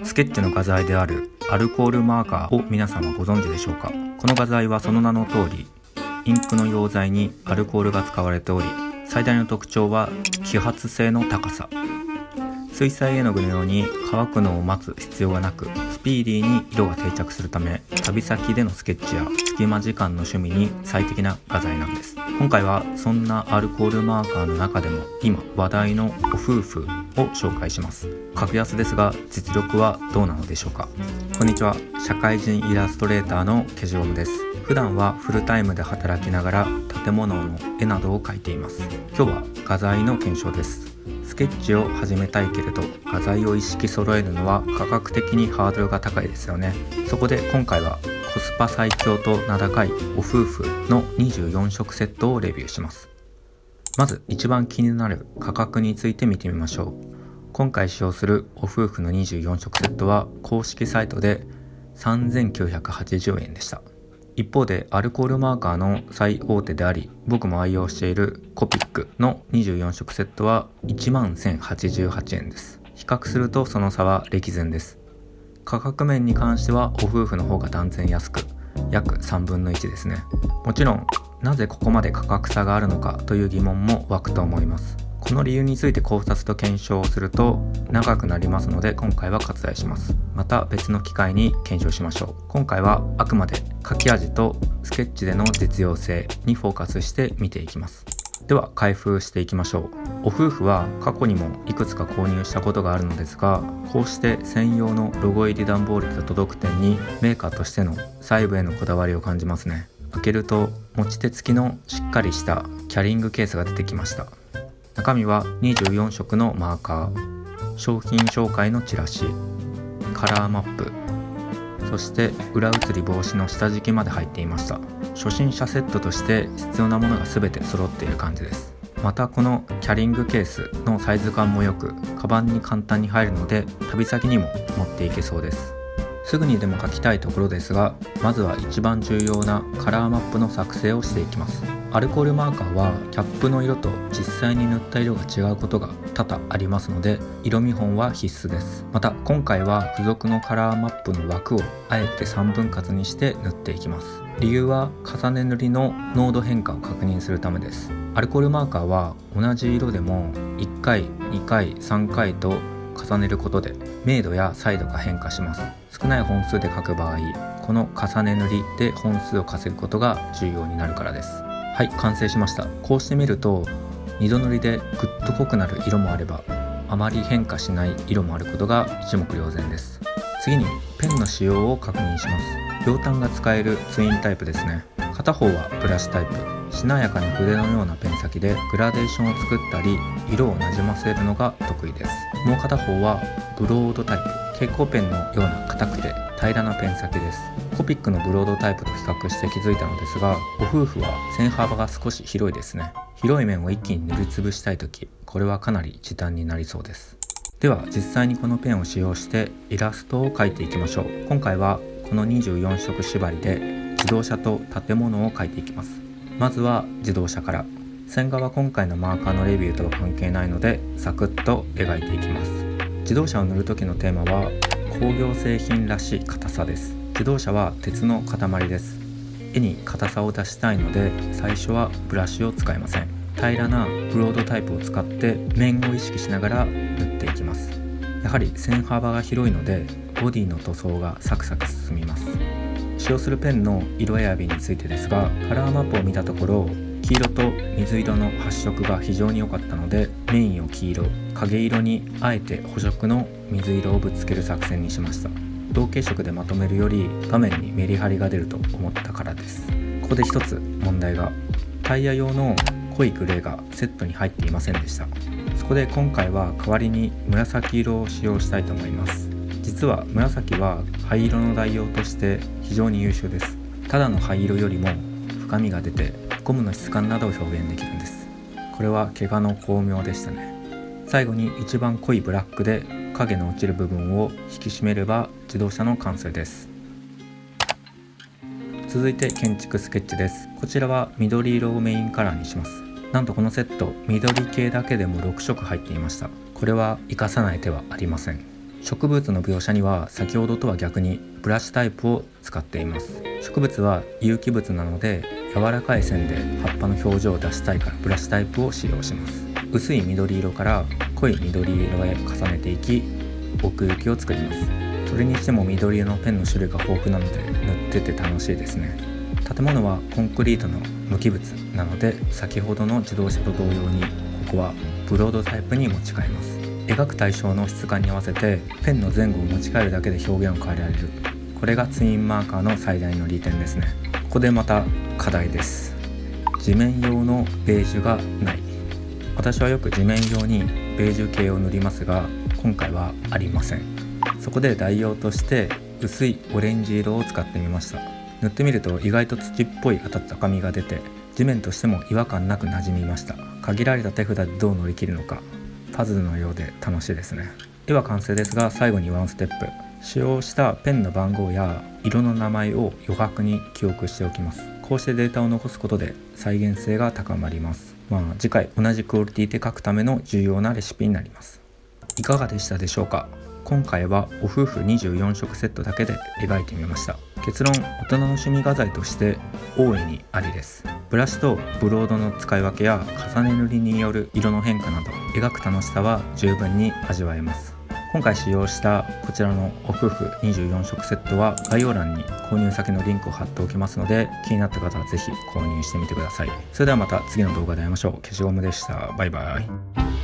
スケッチの画材であるアルコールマーカーを皆さんはご存知でしょうか。この画材はその名の通りインクの溶剤にアルコールが使われており、最大の特徴は揮発性の高さ。水彩絵の具のように乾くのを待つ必要がなく、スピーディーに色が定着するため、旅先でのスケッチや隙間時間の趣味に最適な画材なんです。今回はそんなアルコールマーカーの中でも今話題のご夫婦を紹介します。格安ですが実力はどうなのでしょうか。こんにちは、社会人イラストレーターのケジオムです。普段はフルタイムで働きながら建物の絵などを描いています。今日は画材の検証です。スケッチを始めたいけれど画材を一式揃えるのは価格的にハードルが高いですよね。そこで今回はコスパ最強と名高いご夫婦の24色セットをレビューします。まず一番気になる価格について見てみましょう。今回使用するご夫婦の24色セットは公式サイトで3980円でした。一方でアルコールマーカーの最大手であり、僕も愛用しているコピックの24色セットは 11,088 円です。比較するとその差は歴然です。価格面に関してはご夫婦の方が断然安く、約3分の1ですね。もちろんなぜここまで価格差があるのかという疑問も湧くと思います。この理由について考察と検証をすると長くなりますので、今回は割愛します。また別の機会に検証しましょう。今回はあくまで書き味とスケッチでの実用性にフォーカスして見ていきます。では開封していきましょう。ご夫婦は過去にもいくつか購入したことがあるのですが、こうして専用のロゴ入り段ボールで届く点にメーカーとしての細部へのこだわりを感じますね。開けると持ち手付きのしっかりしたキャリングケースが出てきました。中身は24色のマーカー、商品紹介のチラシ、カラーマップ、そして裏写り防止の下敷きまで入っていました。初心者セットとして必要なものが全て揃っている感じです。またこのキャリングケースのサイズ感も良く、カバンに簡単に入るので旅先にも持っていけそうです。すぐにでも描きたいところですが、まずは一番重要なカラーマップの作成をしていきます。アルコールマーカーはキャップの色と実際に塗った色が違うことが多々ありますので、色見本は必須です。また今回は付属のカラーマップの枠をあえて3分割にして塗っていきます。理由は重ね塗りの濃度変化を確認するためです。アルコールマーカーは同じ色でも1回、2回、3回と重ねることで明度や彩度が変化します。少ない本数で描く場合、この重ね塗りで本数を稼ぐことが重要になるからです。はい、完成しました。こうして見ると2度塗りでぐっと濃くなる色もあれば、あまり変化しない色もあることが一目瞭然です。次にペンの使用を確認します。両端が使えるツインタイプですね。片方はブラシタイプ、しなやかな筆のようなペン先でグラデーションを作ったり色をなじませるのが得意です。もう片方はブロードタイプ、蛍光ペンのような硬くて平らなペン先です。コピックのブロードタイプと比較して気づいたのですが、ご夫婦は線幅が少し広いですね。広い面を一気に塗りつぶしたいとき、これはかなり時短になりそうです。では実際にこのペンを使用してイラストを描いていきましょう。今回はこの24色縛りで自動車と建物を描いていきます。まずは自動車から。線画は今回のマーカーのレビューとは関係ないのでサクッと描いていきます。自動車を塗る時のテーマは工業製品らしい硬さです。自動車は鉄の塊です。絵に硬さを出したいので最初はブラシを使いません。平らなブロードタイプを使って面を意識しながら塗っていきます。やはり線幅が広いのでボディの塗装がサクサク進みます。使用するペンの色選びについてですが、カラーマップを見たところ黄色と水色の発色が非常に良かったので、メインを黄色、影色にあえて補色の水色をぶつける作戦にしました。同系色でまとめるより画面にメリハリが出ると思ったからです。ここで一つ問題が、タイヤ用の濃いグレーがセットに入っていませんでした。そこで今回は代わりに紫色を使用したいと思います。実は紫は灰色の代用として非常に優秀です。ただの灰色よりも深みが出てゴムの質感などを表現できるんです。これは怪我の巧妙でしたね。最後に一番濃いブラックで影の落ちる部分を引き締めれば自動車の完成です。続いて建築スケッチです。こちらは緑色をメインカラーにします。なんとこのセット緑系だけでも6色入っていました。これは活かさない手はありません。植物の描写には先ほどとは逆にブラシタイプを使っています。植物は有機物なので柔らかい線で葉っぱの表情を出したいからブラシタイプを使用します。薄い緑色から濃い緑色へ重ねていき奥行きを作ります。それにしても緑色のペンの種類が豊富なので塗ってて楽しいですね。建物はコンクリートの無機物なので先ほどの自動車と同様にここはブロードタイプに持ち替えます。描く対象の質感に合わせてペンの前後を持ち替えるだけで表現を変えられる。これがツインマーカーの最大の利点ですね。ここでまた課題です。地面用のベージュがない。私はよく地面用にベージュ系を塗りますが今回はありません。そこで代用として薄いオレンジ色を使ってみました。塗ってみると意外と土っぽい温かみが出て地面としても違和感なく馴染みました。限られた手札でどう乗り切るのかパズルのようで楽しいですね。絵は完成ですが最後にワンステップ。使用したペンの番号や色の名前を余白に記憶しておきます。こうしてデータを残すことで再現性が高まります。次回同じクオリティで描くための重要なレシピになります。いかがでしたでしょうか。今回はお夫婦24色セットだけで描いてみました。結論、大人の趣味画材として大いにありです。ブラシとブロードの使い分けや重ね塗りによる色の変化など描く楽しさは十分に味わえます。今回使用したこちらのお夫婦24色セットは概要欄に購入先のリンクを貼っておきますので気になった方はぜひ購入してみてください。それではまた次の動画で会いましょう。消しゴムでした。バイバイ。